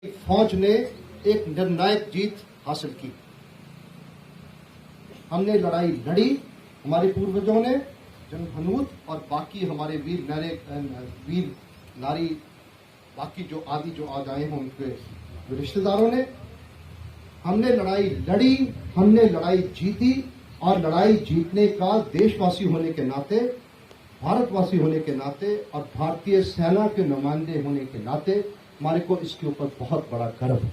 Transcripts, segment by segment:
फौज ने एक निर्णायक जीत हासिल की। हमने लड़ाई लड़ी, हमारे पूर्वजों ने, जनरल हनूत और बाकी हमारे वीर नारी, बाकी जो आज आए हैं उनके रिश्तेदारों ने। हमने लड़ाई लड़ी, हमने लड़ाई जीती और लड़ाई जीतने का देशवासी होने के नाते, भारतवासी होने के नाते और भारतीय सेना के नुमाइंदे होने के नाते हमारे को इसके ऊपर बहुत बड़ा गर्व है।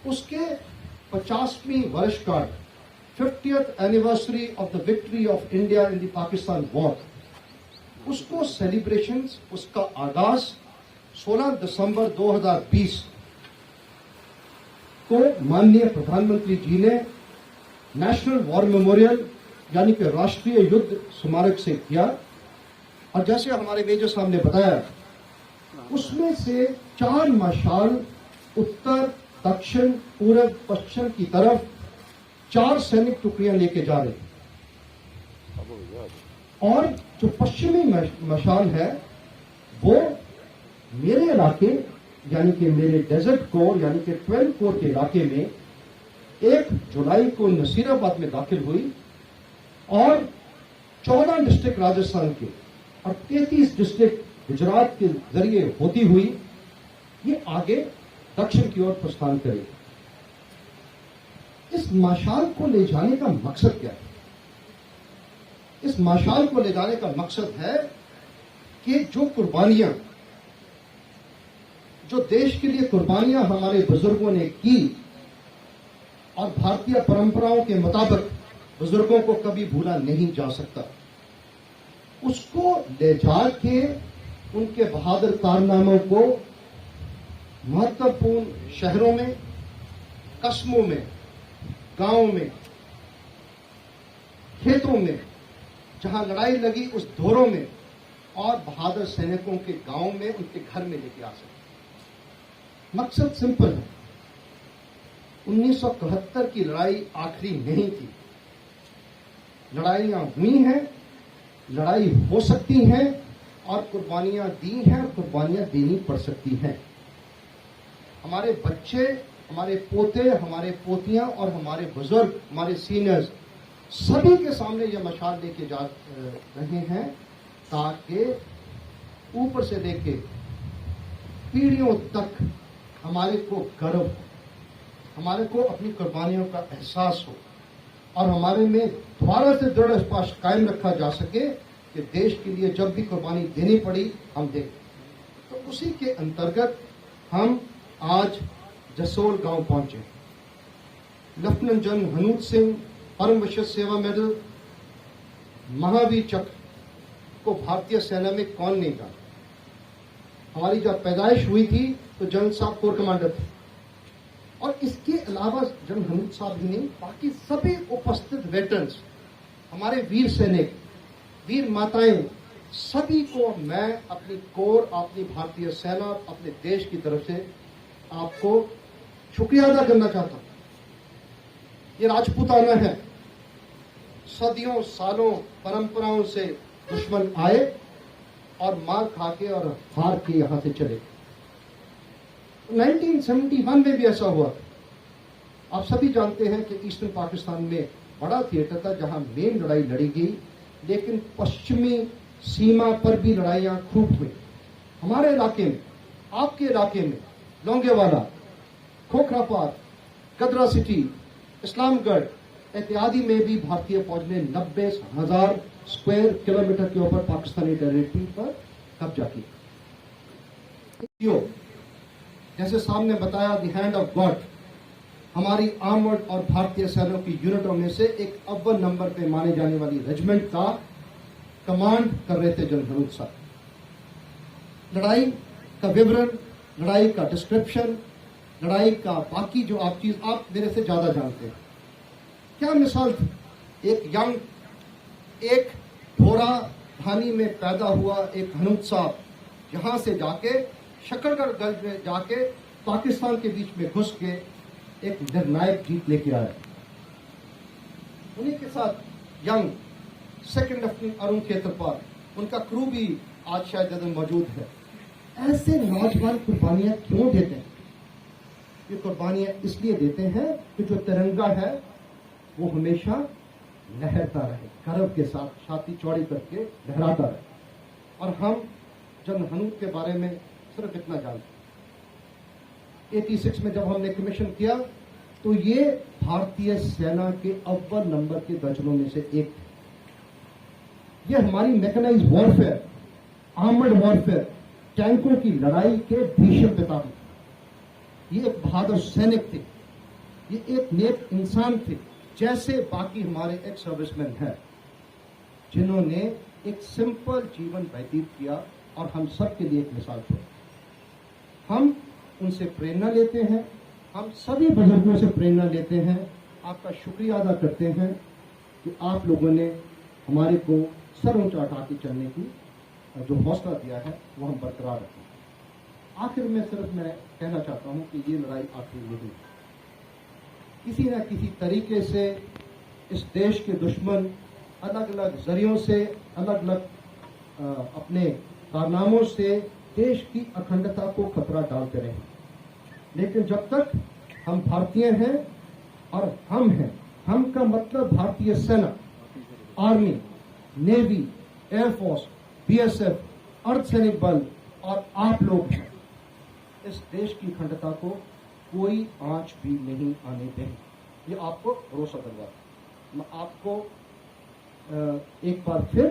उसके 50वीं वर्षगांठ 50th anniversary of the victory of India in the Pakistan war, उसको सेलिब्रेशंस, उसका आगाज 16 दिसंबर 2020 को माननीय प्रधानमंत्री जी ने नेशनल वॉर मेमोरियल यानी कि राष्ट्रीय युद्ध स्मारक से किया। और जैसे हमारे मेजर साहब ने बताया, उसमें से 4 मशाल उत्तर, दक्षिण, पूर्व, पश्चिम की तरफ 4 सैनिक टुकड़ियां लेके जा रही। और जो पश्चिमी मशाल है वो मेरे इलाके यानी कि मेरे डेजर्ट कोर यानी कि 12 कोर के इलाके में 1 जुलाई को नसीराबाद में दाखिल हुई और 14 डिस्ट्रिक्ट राजस्थान के और 33 डिस्ट्रिक्ट गुजरात के जरिए होती हुई ये आगे दक्षिण की ओर प्रस्थान करेगी। इस मशाल को ले जाने का मकसद क्या है? इस मशाल को ले जाने का मकसद है कि जो कुर्बानियां, जो देश के लिए कुर्बानियां हमारे बुजुर्गों ने की और भारतीय परंपराओं के मुताबिक बुजुर्गों को कभी भूला नहीं जा सकता, उसको ले जाके उनके बहादुर कारनामों को महत्वपूर्ण शहरों में, कस्बों में, गांवों में, खेतों में, जहां लड़ाई लगी उस दौरों में और बहादुर सैनिकों के गांव में, उनके घर में लेके आ सके। मकसद सिंपल है। 1971 की लड़ाई आखिरी नहीं थी। लड़ाइयां हुई हैं, लड़ाई हो सकती हैं और कुर्बानियां दी हैं और कुर्बानियां देनी पड़ सकती हैं। हमारे बच्चे, हमारे पोते, हमारे पोतियां और हमारे बुजुर्ग, हमारे सीनियर्स सभी के सामने यह मशाल लेके जा रहे हैं ताकि ऊपर से लेके पीढ़ियों तक हमारे को गर्व हो, हमारे को अपनी कुर्बानियों का एहसास हो और हमारे में दोबारा से दृढ़ विश्वास कायम रखा जा सके कि देश के लिए जब भी कुर्बानी देनी पड़ी हम दें। तो उसी के अंतर्गत हम आज जसोल गांव पहुंचे। लेफ्टिनेंट जनरल हनूत सिंह परम विशिष्ट सेवा मेडल, महावीर चक्र को भारतीय सेना में कौन नहीं जाना। हमारी जब पैदाइश हुई थी तो जनरल साहब कोर कमांडर थे और इसके अलावा जनरल हनूत साहब ही नहीं, बाकी सभी उपस्थित वेटरन्स, हमारे वीर सैनिक, वीर माताएं, सभी को मैं अपनी कोर, अपनी भारतीय सेना, अपने देश की तरफ से आपको शुक्रिया अदा करना चाहता हूं। ये राजपूताना है। सदियों सालों परंपराओं से दुश्मन आए और मार खा के और हार के यहां से चले। 1971 में भी ऐसा हुआ। आप सभी जानते हैं कि ईस्टर्न पाकिस्तान में बड़ा थिएटर था जहां मेन लड़ाई लड़ी गई, लेकिन पश्चिमी सीमा पर भी लड़ाइयां खूब हुई। हमारे इलाके में, आपके इलाके में लोंगेवाला, खोखरापार, गदरा सिटी, इस्लामगढ़ इत्यादि में भी भारतीय फौज ने 90,000 स्क्वायर किलोमीटर के ऊपर पाकिस्तानी टेरिटरी पर कब्जा किया। जैसे सामने बताया, द हैंड ऑफ गॉड हमारी आर्मर्ड और भारतीय सेना की यूनिटों में से एक अव्वल नंबर पे माने जाने वाली रेजिमेंट का कमांड कर रहे थे जनरल हनूत साहब। लड़ाई का विवरण, लड़ाई का डिस्क्रिप्शन, लड़ाई का बाकी जो आप चीज आप मेरे से ज्यादा जानते हैं। क्या मिसाल थी? एक यंग, एक थोड़ा धानी में पैदा हुआ एक हनूत साहब यहां से जाके शकरगढ़ गंज में जाके पाकिस्तान के बीच में घुस के एक निर्णायक जीत लेके आया। उन्हीं के साथ young second lieutenant Arun Khetarpal, उनका क्रू भी आज शायद मौजूद है। ऐसे नौजवान कुर्बानियां क्यों देते हैं? ये कुर्बानियां इसलिए देते हैं कि जो तिरंगा है वो हमेशा लहरता रहे, गर्व के साथ छाती चौड़ी करके लहराता रहे। और हम जंग हनूर के बारे में सिर्फ इतना जानते हैं, 86 में जब हमने कमीशन किया तो ये भारतीय सेना के अव्वल नंबर के दर्जनों में से एक। ये हमारी मैकेनाइज्ड वॉरफेयर, आर्मर्ड वॉरफेयर, टैंकों की लड़ाई के भीषण पिता थे। ये एक बहादुर सैनिक थे, ये एक नेक इंसान थे, जैसे बाकी हमारे एक्स सर्विसमैन हैं, जिन्होंने एक सिंपल जीवन व्यतीत किया और हम सब के लिए एक मिसाल छोड़ी। हम उनसे प्रेरणा लेते हैं, हम सभी बुजुर्गों से प्रेरणा लेते हैं। आपका शुक्रिया अदा करते हैं कि आप लोगों ने हमारे को सर ऊंचा उठा के चलने की जो हौसला दिया है वो हम बरकरार रखें। आखिर में सिर्फ मैं कहना चाहता हूं कि ये लड़ाई आखिरी नहीं है। किसी न किसी तरीके से इस देश के दुश्मन अलग अलग जरियों से, अलग अलग अपने कारनामों से देश की अखंडता को खतरा डालते रहे। लेकिन जब तक हम भारतीय हैं और हम हैं, हम का मतलब भारतीय सेना, आर्मी, नेवी, एयरफोर्स, बीएसएफ, अर्धसैनिक बल और आप लोग हैं, इस देश की अखंडता को कोई आंच भी नहीं आने देंगे। ये आपको भरोसा दिलवाता। मैं आपको एक बार फिर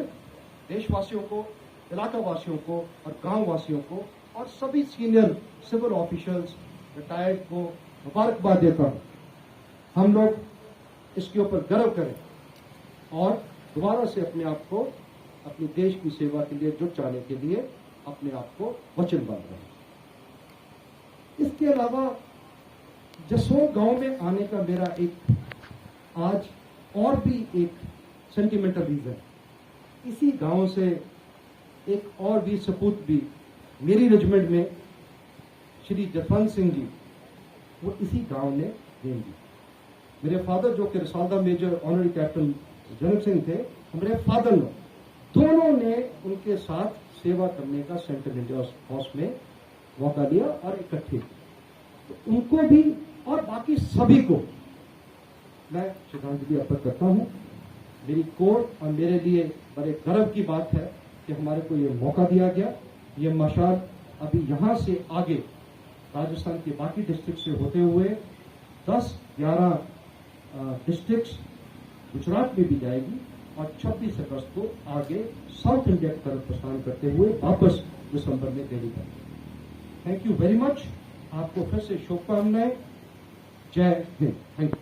देशवासियों को, इलाका वासियों को और गांव वासियों को और सभी सीनियर सिविल ऑफिसर्स, रिटायर्ड को मुबारकबाद देता हूं। हम लोग इसके ऊपर गर्व करें और दोबारा से अपने आप को अपने देश की सेवा के लिए जुट जाने के लिए अपने आप को वचनबद्ध रहें। इसके अलावा जसों गांव में आने का मेरा एक आज और भी एक सेंटिमेंटल रीजन, इसी गांव से एक और भी सपूत भी मेरी रेजिमेंट में श्री जसवंत सिंह जी, वो इसी गांव ने देन दी। मेरे फादर जो कि रिसालदा major honorary captain Janak Singh थे, हमारे फादर ने, दोनों ने उनके साथ सेवा करने का सेंट्रल इंडिया हाउस में मौका दिया और इकट्ठे। तो उनको भी और बाकी सभी को मैं श्रद्धांजलि अर्पित करता हूं। मेरी कोर्ट और मेरे लिए बड़े गर्व की बात है कि हमारे को ये मौका दिया गया। ये मशाल अभी यहां से आगे राजस्थान के बाकी डिस्ट्रिक्ट से होते हुए 10-11 डिस्ट्रिक्ट्स गुजरात में भी जाएगी और 26 अगस्त को आगे साउथ इंडिया की तरफ प्रस्थान करते हुए वापस दिसंबर में दिल्ली जाएगी। Thank you very much. आपको फिर से शुभकामनाएं। जय हिंद। Thank you.